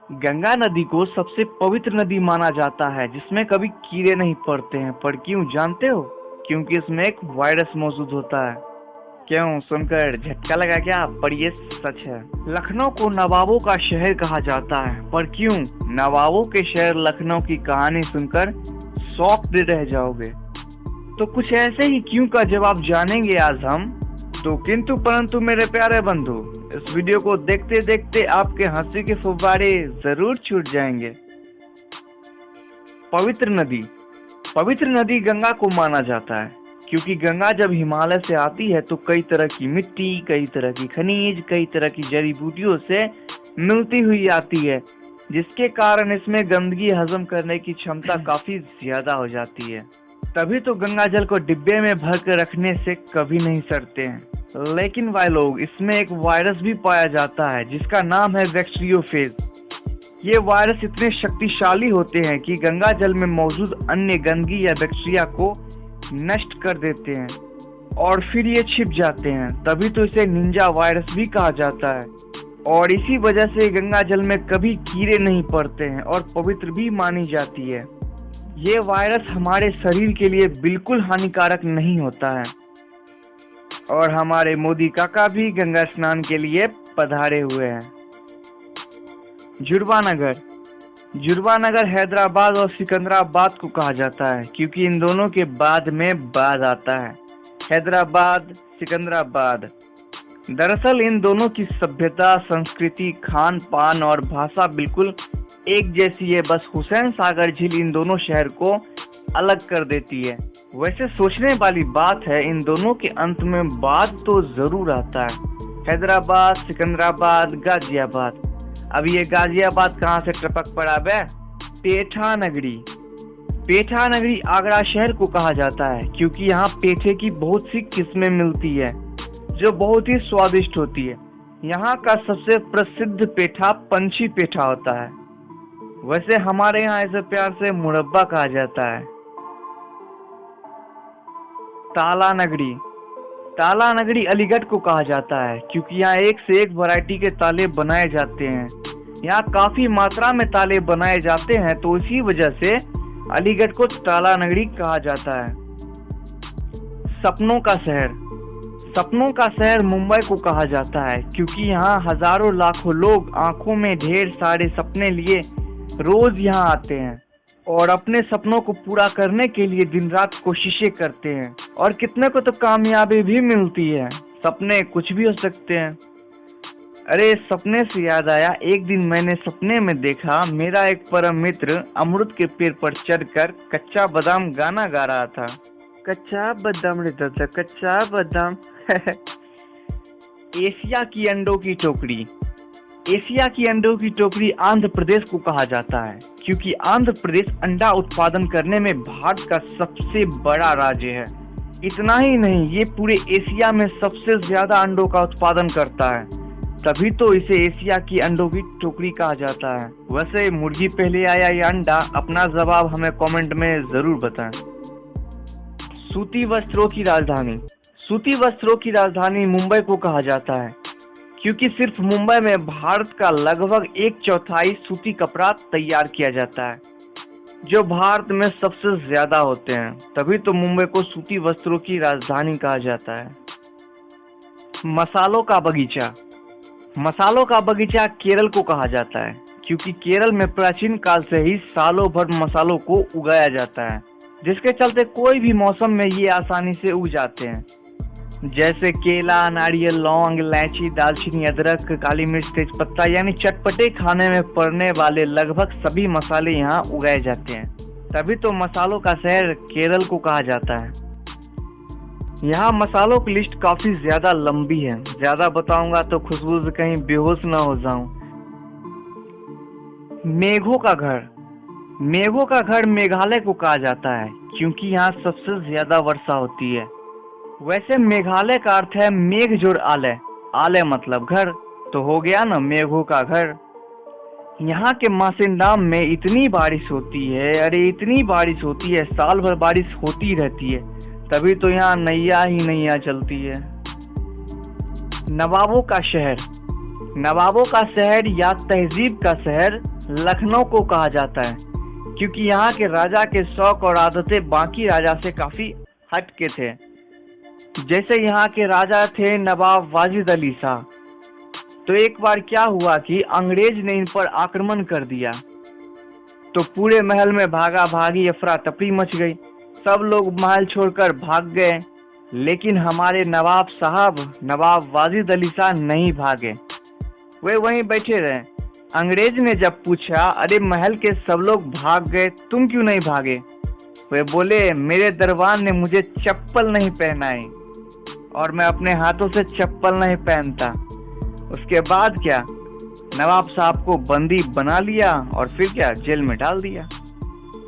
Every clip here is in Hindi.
गंगा नदी को सबसे पवित्र नदी माना जाता है जिसमें कभी कीड़े नहीं पड़ते हैं। पर क्यों जानते हो? क्योंकि इसमें एक वायरस मौजूद होता है। क्यों, सुनकर झटका लगा क्या? पर ये सच है। लखनऊ को नवाबों का शहर कहा जाता है। पर क्यों? नवाबों के शहर लखनऊ की कहानी सुनकर शॉक्ड रह जाओगे। तो कुछ ऐसे ही क्यों का जवाब जानेंगे आज हम। तो किंतु परंतु मेरे प्यारे बंधु, इस वीडियो को देखते देखते आपके हंसी के फुब्बारे जरूर छूट जाएंगे। पवित्र नदी गंगा को माना जाता है क्योंकि गंगा जब हिमालय से आती है तो कई तरह की मिट्टी, कई तरह की खनिज, कई तरह की जड़ी बूटियों से मिलती हुई आती है, जिसके कारण इसमें गंदगी हजम करने की क्षमता काफी ज्यादा हो जाती है। तभी तो गंगा जल को डिब्बे में भर कर रखने से कभी नहीं सड़ते हैं। लेकिन भाई लोग, इसमें एक वायरस भी पाया जाता है जिसका नाम है बैक्टीरियोफेज। ये वायरस इतने शक्तिशाली होते हैं कि गंगा जल में मौजूद अन्य गंदगी या बैक्टीरिया को नष्ट कर देते हैं और फिर ये छिप जाते हैं। तभी तो इसे निंजा वायरस भी कहा जाता है और इसी वजह से गंगा जल में कभी कीड़े नहीं पड़ते हैं और पवित्र भी मानी जाती है। ये वायरस हमारे शरीर के लिए बिल्कुल हानिकारक नहीं होता है। और हमारे मोदी काका भी गंगा स्नान के लिए पधारे हुए हैं। जुड़वा नगर हैदराबाद और सिकंदराबाद को कहा जाता है क्योंकि इन दोनों के बाद में बाद आता है हैदराबाद, सिकंदराबाद। दरअसल इन दोनों की सभ्यता, संस्कृति, खान पान और भाषा बिल्कुल एक जैसी है। बस हुसैन सागर झील इन दोनों शहर को अलग कर देती है। वैसे सोचने वाली बात है, इन दोनों के अंत में बाद तो जरूर आता है। हैदराबाद, सिकंदराबाद, गाजियाबाद। अब ये गाजियाबाद कहाँ से टपक पड़ा बे? पेठा नगरी आगरा शहर को कहा जाता है क्योंकि यहाँ पेठे की बहुत सी किस्में मिलती है जो बहुत ही स्वादिष्ट होती है। यहाँ का सबसे प्रसिद्ध पेठा पंछी पेठा होता है। वैसे हमारे यहाँ इसे प्यार से मुरब्बा कहा जाता है। ताला नगरी अलीगढ़ को कहा जाता है क्योंकि यहाँ एक से एक वैरायटी के ताले बनाए जाते हैं। यहाँ काफी मात्रा में ताले बनाए जाते हैं तो इसी वजह से अलीगढ़ को ताला नगरी कहा जाता है। सपनों का शहर मुंबई को कहा जाता है क्योंकि यहाँ हजारों लाखों लोग आंखों में ढेर सारे सपने लिए रोज यहाँ आते हैं और अपने सपनों को पूरा करने के लिए दिन रात कोशिशें करते हैं और कितने को तो कामयाबी भी मिलती है। सपने कुछ भी हो सकते हैं। अरे सपने से याद आया, एक दिन मैंने सपने में देखा मेरा एक परम मित्र अमरूद के पेड़ पर चढ़कर कच्चा बादाम गाना गा रहा था। कच्चा बादाम रे दादा कच्चा बादाम। एशिया की अंडों की टोकरी आंध्र प्रदेश को कहा जाता है क्योंकि आंध्र प्रदेश अंडा उत्पादन करने में भारत का सबसे बड़ा राज्य है। इतना ही नहीं, ये पूरे एशिया में सबसे ज्यादा अंडों का उत्पादन करता है। तभी तो इसे एशिया की अंडों की टोकरी कहा जाता है। वैसे मुर्गी पहले आया या अंडा? अपना जवाब हमें कमेंट में जरूर बताएं। सूती वस्त्रों की राजधानी मुंबई को कहा जाता है क्योंकि सिर्फ मुंबई में भारत का लगभग 1/4 सूती कपड़ा तैयार किया जाता है जो भारत में सबसे ज्यादा होते हैं। तभी तो मुंबई को सूती वस्त्रों की राजधानी कहा जाता है। मसालों का बगीचा केरल को कहा जाता है क्योंकि केरल में प्राचीन काल से ही सालों भर मसालों को उगाया जाता है, जिसके चलते कोई भी मौसम में ये आसानी से उग जाते हैं। जैसे केला, नारियल, लौंग, इलायची, दालचीनी, अदरक, काली मिर्च, तेजपत्ता, यानी चटपटे खाने में पड़ने वाले लगभग सभी मसाले यहाँ उगाए जाते हैं। तभी तो मसालों का शहर केरल को कहा जाता है। यहाँ मसालों की लिस्ट काफी ज्यादा लंबी है, ज्यादा बताऊंगा तो खुशबू से कहीं बेहोश ना हो जाऊं। मेघों का घर मेघालय को कहा जाता है क्योंकि यहाँ सबसे ज्यादा वर्षा होती है। वैसे मेघालय का अर्थ है मेघ जोड़ आलय मतलब घर, तो हो गया ना मेघों का घर। यहाँ के मासिनडाम में इतनी बारिश होती है, अरे इतनी बारिश होती है, साल भर बारिश होती रहती है। तभी तो यहाँ नैया ही नैया चलती है। नवाबों का नवाबों का शहर या तहजीब का शहर लखनऊ को कहा जाता है, क्योंकि यहाँ के राजा के शौक और आदतें बाकी राजा से काफी हटके थे। जैसे यहाँ के राजा थे नवाब वाजिद अली शाह। तो एक बार क्या हुआ कि अंग्रेज ने इन पर आक्रमण कर दिया, तो पूरे महल में भागा भागी अफरा तफरी मच गई। सब लोग महल छोड़कर भाग गए, लेकिन हमारे नवाब साहब नवाब वाजिद अली शाह नहीं भागे, वे वहीं बैठे रहे। अंग्रेज ने जब पूछा, अरे महल के सब लोग भाग गए, तुम क्यों नहीं भागे? वे बोले, मेरे दरबान ने मुझे चप्पल नहीं पहनाई और मैं अपने हाथों से चप्पल नहीं पहनता। उसके बाद क्या, नवाब साहब को बंदी बना लिया और फिर क्या, जेल में डाल दिया।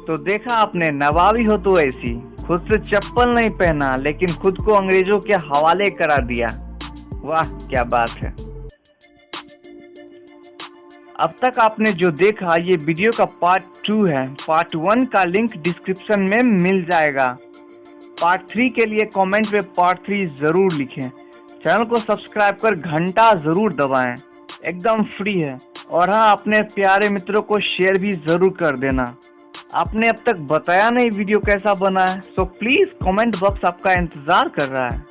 तो देखा आपने, नवाबी हो तो ऐसी, खुद से चप्पल नहीं पहना लेकिन खुद को अंग्रेजों के हवाले करा दिया। वाह क्या बात है। अब तक आपने जो देखा ये वीडियो का पार्ट 2 है। पार्ट 1 का लिंक डिस्क्रिप्शन में मिल जाएगा। पार्ट 3 के लिए कमेंट में पार्ट 3 जरूर लिखें। चैनल को सब्सक्राइब कर घंटा जरूर दबाएं, एकदम फ्री है। और हाँ, अपने प्यारे मित्रों को शेयर भी जरूर कर देना। आपने अब तक बताया नहीं वीडियो कैसा बना है, सो प्लीज कमेंट बॉक्स आपका इंतजार कर रहा है।